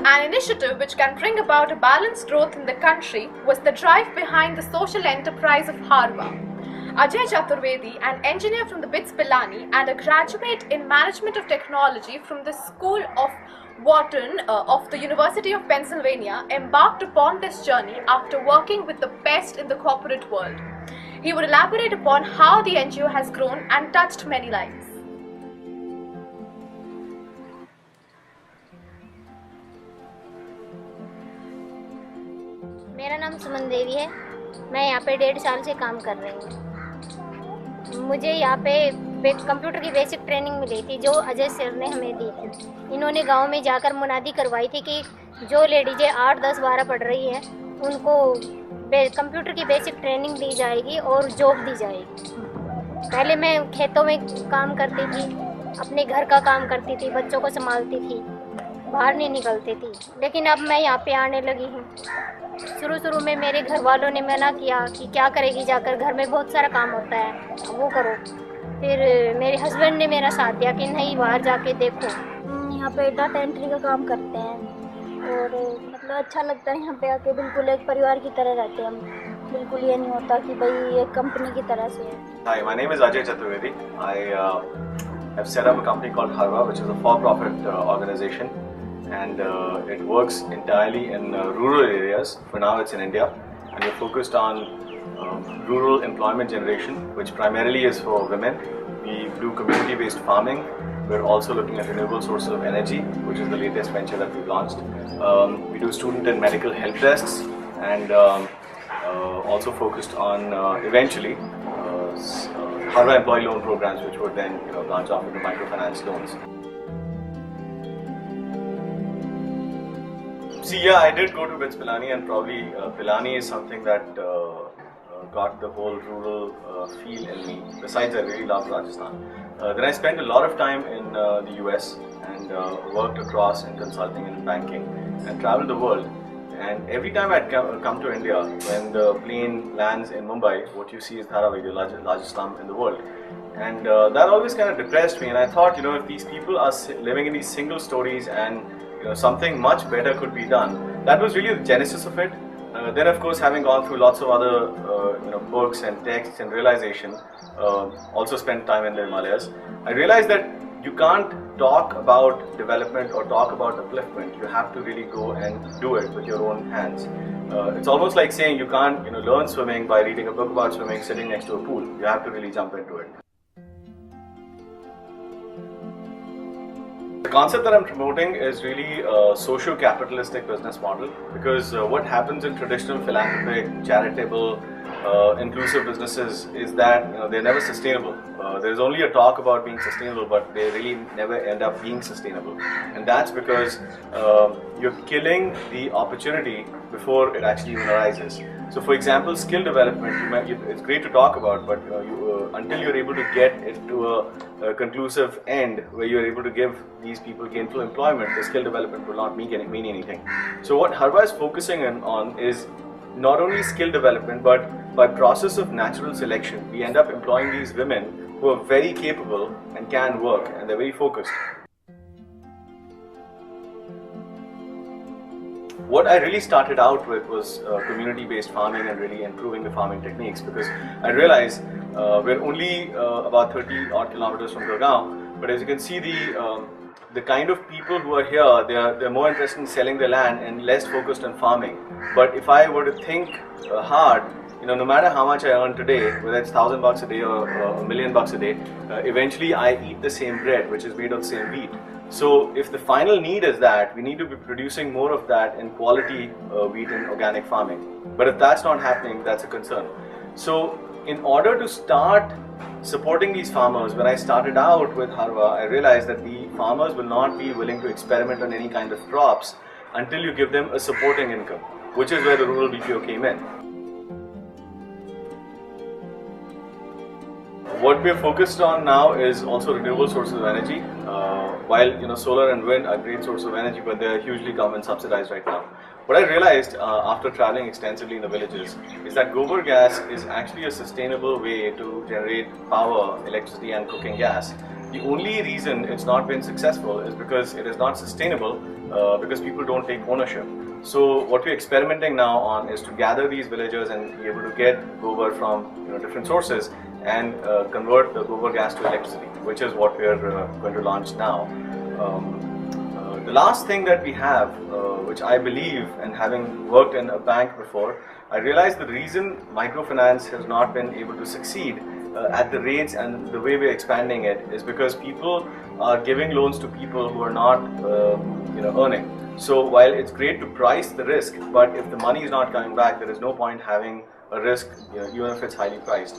An initiative which can bring about a balanced growth in the country was the drive behind the social enterprise of Harva. Ajay Chaturvedi, an engineer from the BITS Pilani and a graduate in Management of Technology from the School of Wharton of the University of Pennsylvania, embarked upon this journey after working with the best in the corporate world. He would elaborate upon how the NGO has grown and touched many lives. मेरा नाम सुमन देवी है। मैं यहाँ पे 1.5 साल से काम कर रही हूँ। मुझे यहाँ पे कंप्यूटर की बेसिक ट्रेनिंग मिली थी जो अजय सर ने हमें दी थी। इन्होंने गांव में जाकर मुनादी करवाई थी कि जो लेडीजें 8, 10, 12 पढ़ रही हैं उनको कंप्यूटर की बेसिक ट्रेनिंग दी जाएगी और जॉब दी जाएगी। पहले मैं खेतों में काम करती थी, अपने घर का काम करती थी, बच्चों को संभालती थी, बाहर नहीं निकलती थी। लेकिन अब मैं यहाँ पे आने लगी हूँ। शुरू में मेरे घर वालों ने मना किया कि क्या करेगी जाकर, घर में बहुत सारा काम होता है, वो करो। फिर मेरे हस्बैंड ने मेरा साथ दिया कि नहीं, बाहर जाके देखो। यहाँ पे डाटा एंट्री का काम करते हैं और मतलब अच्छा लगता है यहाँ पे आके। बिल्कुल एक परिवार की तरह रहते हैं हम। बिल्कुल ये नहीं होता कि भाई एक कंपनी की तरह से है। Hi, my name is Ajay Chaturvedi. I have set up a company called Harva, which is a for-profit organization. And it works entirely in rural areas. For now it's in India, and we're focused on rural employment generation, which primarily is for women. We do community-based farming. We're also looking at renewable sources of energy, which is the latest venture that we've launched. We do student and medical help desks, and also focused on eventually Harva employee loan programs, which would then branch off into microfinance loans. See, yeah, I did go to BITS Pilani, and probably Pilani is something that got the whole rural feel in me. Besides, I really love Rajasthan. Then I spent a lot of time in the US and worked across in consulting and banking and traveled the world. And every time I'd come to India, when the plane lands in Mumbai, what you see is Dharavai, the largest slum in the world. And that always kind of depressed me. And I thought, if these people are living in these single stories and something much better could be done. That was really the genesis of it. Then, of course, having gone through lots of other books and texts and realization, also spent time in the Himalayas, I realized that you can't talk about development or talk about upliftment. You have to really go and do it with your own hands. It's almost like saying you can't learn swimming by reading a book about swimming sitting next to a pool. You have to really jump into it. The concept that I'm promoting is really a socio-capitalistic business model, because what happens in traditional philanthropic, charitable, inclusive businesses is that they're never sustainable. There's only a talk about being sustainable, but they really never end up being sustainable. And that's because you're killing the opportunity before it actually even arises. So, for example, skill development, it's great to talk about, but until you're able to get it to a conclusive end where you're able to give these people gainful employment, the skill development will not mean anything. So what Harva is focusing on is not only skill development, but by process of natural selection, we end up employing these women who are very capable and can work, and they're very focused. What I really started out with was community-based farming and really improving the farming techniques, because I realized we're only about 30 odd kilometers from Gurgaon, but as you can see, the kind of people who are here, they're more interested in selling their land and less focused on farming. But if I were to think hard, no matter how much I earn today, whether it's $1,000 a day or $1 million a day, eventually I eat the same bread, which is made of the same wheat. So if the final need is that, we need to be producing more of that in quality wheat and organic farming. But if that's not happening, that's a concern. So in order to start supporting these farmers, when I started out with Harva, I realized that the farmers will not be willing to experiment on any kind of crops until you give them a supporting income, which is where the rural BPO came in. What we're focused on now is also renewable sources of energy. While solar and wind are great sources of energy, but they're hugely government subsidized right now. What I realized after traveling extensively in the villages is that gobar gas is actually a sustainable way to generate power, electricity and cooking gas. The only reason it's not been successful is because it is not sustainable, because people don't take ownership. So what we're experimenting now on is to gather these villagers and be able to get gobar from different sources and convert the gobar gas to electricity, which is what we are going to launch now. The last thing that we have, which I believe, and having worked in a bank before, I realized the reason microfinance has not been able to succeed at the rates and the way we're expanding it is because people are giving loans to people who are not earning. So while it's great to price the risk, but if the money is not coming back, there is no point having a risk, even if it's highly priced.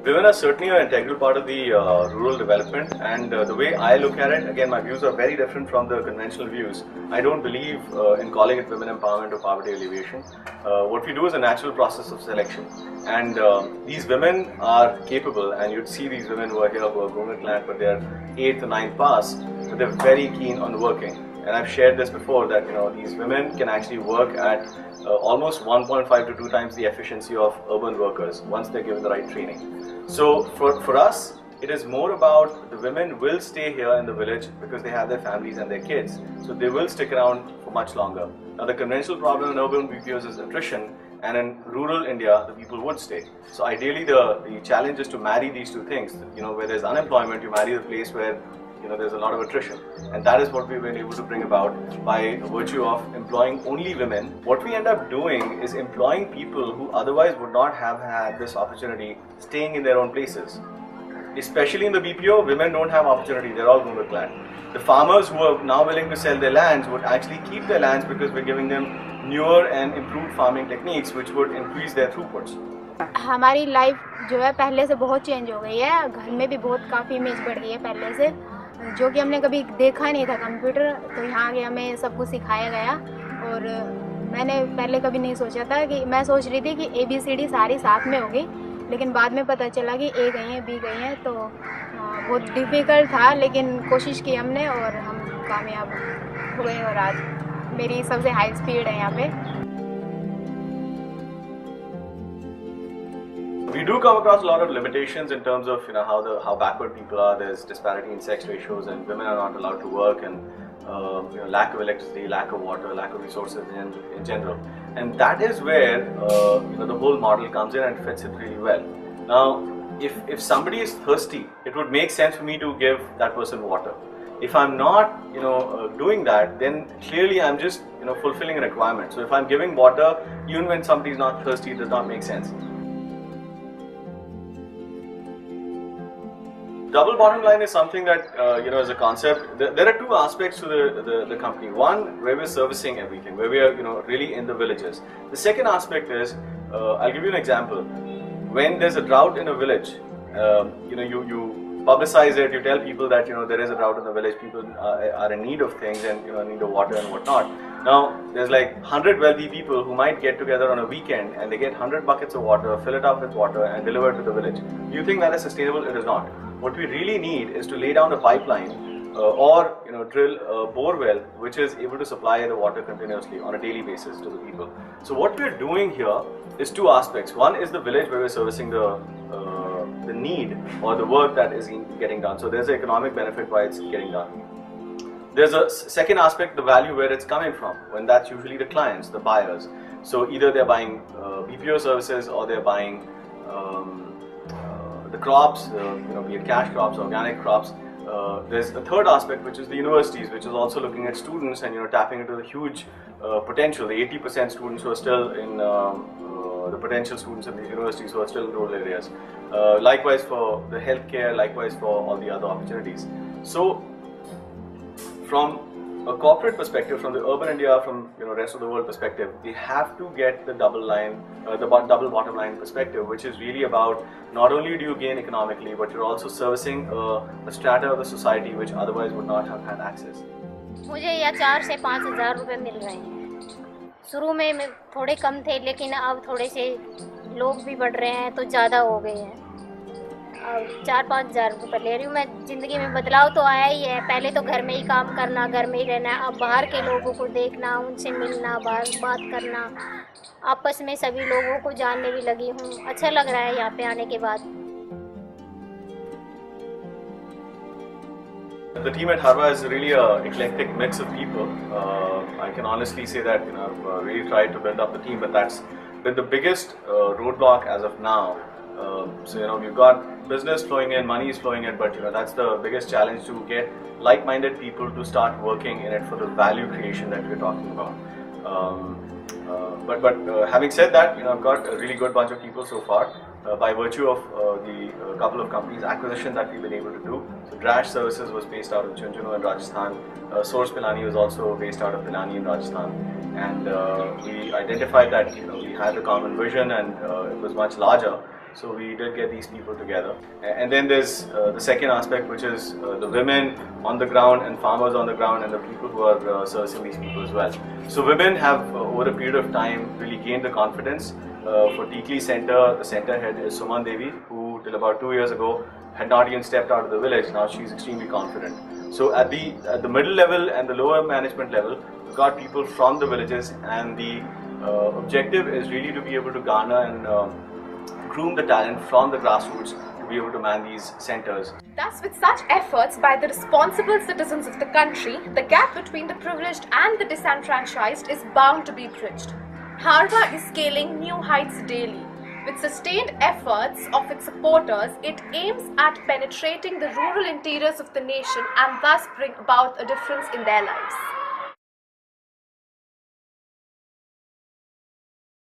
Women are certainly an integral part of the rural development, and the way I look at it, again, my views are very different from the conventional views. I don't believe in calling it women empowerment or poverty alleviation. What we do is a natural process of selection, and these women are capable, and you'd see these women who are here who are government client, but they're 8th or 9th pass, but they're very keen on working. And I've shared this before that these women can actually work at almost 1.5 to 2 times the efficiency of urban workers once they're given the right training. So for us, it is more about the women will stay here in the village because they have their families and their kids. So they will stick around for much longer. Now the conventional problem in urban BPOs is attrition, and in rural India, the people would stay. So ideally the challenge is to marry these two things. Where there's unemployment, you marry the place where there's a lot of attrition, and that is what we've been able to bring about by virtue of employing only women. What we end up doing is employing people who otherwise would not have had this opportunity, staying in their own places. Especially in the BPO, women don't have opportunity, they're all government land. The farmers who are now willing to sell their lands would actually keep their lands because we're giving them newer and improved farming techniques which would increase their throughputs. हमारी life जो है पहले से बहुत change हो गई है, घर में भी बहुत काफ़ी इमेज बढ़ गई है पहले से, जो कि हमने कभी देखा ही नहीं था कंप्यूटर, तो यहाँ आके हमें सब कुछ सिखाया गया। और मैंने पहले कभी नहीं सोचा था कि मैं सोच रही थी कि ABCD सारी साथ में होगी, लेकिन बाद में पता चला कि A गई हैं B गई हैं, तो बहुत डिफ़िकल्ट था, लेकिन कोशिश की हमने और हम कामयाब हो गए। और आज मेरी सबसे हाई स्पीड है यहाँ पे। We do come across a lot of limitations in terms of how backward people are. There's disparity in sex ratios, and women are not allowed to work, and lack of electricity, lack of water, lack of resources in general. And that is where the whole model comes in and fits it really well. Now, if somebody is thirsty, it would make sense for me to give that person water. If I'm not doing that, then clearly I'm just fulfilling a requirement. So if I'm giving water, even when somebody is not thirsty, it does not make sense. Double bottom line is something that as a concept. There are two aspects to the company. One, where we're servicing everything, where we are really in the villages. The second aspect is, I'll give you an example. When there's a drought in a village, you publicize it. You tell people that there is a drought in the village. People are in need of things and need of water and whatnot. Now there's like 100 wealthy people who might get together on a weekend and they get 100 buckets of water, fill it up with water, and deliver it to the village. Do you think that is sustainable? It is not. What we really need is to lay down a pipeline or drill a bore well which is able to supply the water continuously on a daily basis to the people. So what we're doing here is two aspects. One is the village where we're servicing the need or the work that is getting done. So there's an economic benefit why it's getting done. There's a second aspect, the value where it's coming from, when that's usually the clients, the buyers. So either they're buying BPO services or they're buying the crops, be it cash crops, organic crops. There's a third aspect which is the universities, which is also looking at students and tapping into the huge potential, the 80% students who are still in the potential students in these universities who are still in rural areas. Likewise for the healthcare, likewise for all the other opportunities. So from a corporate perspective, from the urban India, from rest of the world perspective, they have to get the double bottom line perspective, which is really about not only do you gain economically, but you're also servicing a strata of the society which otherwise would not have had access. मुझे यहाँ 4 से 5 हज़ार रुपये मिल रहे हैं। शुरू में थोड़े कम थे, लेकिन अब थोड़े से लोग भी बढ़ रहे हैं तो ज़्यादा हो गए हैं। अब 4-5 हज़ार रुपये ले रही हूँ मैं। ज़िंदगी में बदलाव तो आया ही है। पहले तो घर में ही काम करना, घर में ही रहना, अब बाहर के लोगों को देखना, उनसे मिलना, बात करना, आपस में सभी लोगों को जानने भी लगी हूँ। अच्छा लग रहा है यहाँ पे आने के बाद। The team at Harva is really a eclectic mix of people. I can honestly say that I've really tried to build up the team, but that's been the biggest roadblock as of now. So we've got business flowing in, money is flowing in, but that's the biggest challenge, to get like-minded people to start working in it for the value creation that we're talking about. But having said that, I've got a really good bunch of people so far. By virtue of the couple of companies acquisition that we've been able to do. So Drash Services was based out of Chunchunu in Rajasthan. Source Pilani was also based out of Pilani in Rajasthan. And we identified that we had a common vision, and it was much larger. So we did get these people together. And then there's the second aspect, which is the women on the ground and farmers on the ground and the people who are servicing these people as well. So women have over a period of time really gained the confidence. For Tikli Center, the center head is Suman Devi, who till about 2 years ago had not even stepped out of the village. Now she's extremely confident. So at the middle level and the lower management level, we've got people from the villages, and the objective is really to be able to garner and groom the talent from the grassroots to be able to man these centers. Thus, with such efforts by the responsible citizens of the country, the gap between the privileged and the disenfranchised is bound to be bridged. Harva is scaling new heights daily. With sustained efforts of its supporters, it aims at penetrating the rural interiors of the nation and thus bring about a difference in their lives.